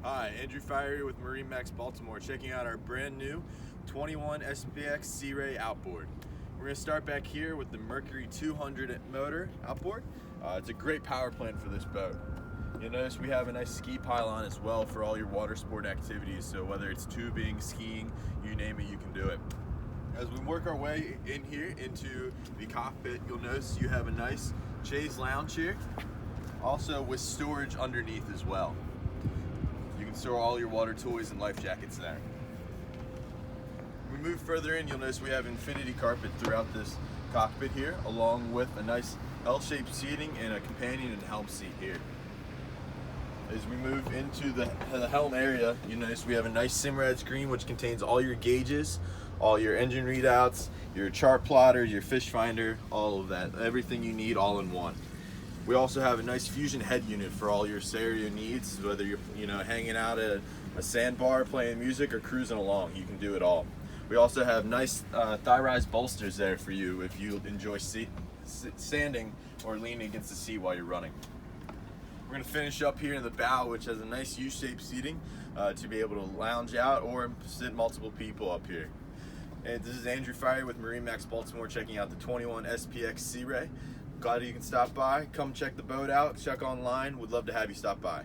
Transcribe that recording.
Hi, Andrew Fiery with MarineMax Baltimore, checking out our brand new 21 SPX Sea Ray outboard. We're going to start back here with the Mercury 200 motor outboard. It's a great power plant for this boat. You'll notice we have a nice ski pylon as well for all your water sport activities, so whether it's tubing, skiing, you name it, you can do it. As we work our way in here into the cockpit, you'll notice you have a nice chaise lounge here, also with storage underneath as well. You can store all your water toys and life jackets there. When we move further in, you'll notice we have infinity carpet throughout this cockpit here, along with a nice L-shaped seating and a companion and helm seat here. As we move into the helm area, you notice we have a nice Simrad screen which contains all your gauges, all your engine readouts, your chart plotter, your fish finder, all of that, everything you need all in one. We also have a nice fusion head unit for all your stereo needs, whether you're hanging out at a sandbar playing music or cruising along, you can do it all. We also have nice thigh-rise bolsters there for you if you enjoy standing or leaning against the seat while you're running. We're going to finish up here in the bow, which has a nice U-shaped seating to be able to lounge out or sit multiple people up here. And this is Andrew Fiery with MarineMax Baltimore, checking out the 21 SPX Sea Ray. Glad you can stop by, come check the boat out, check online. Would love to have you stop by.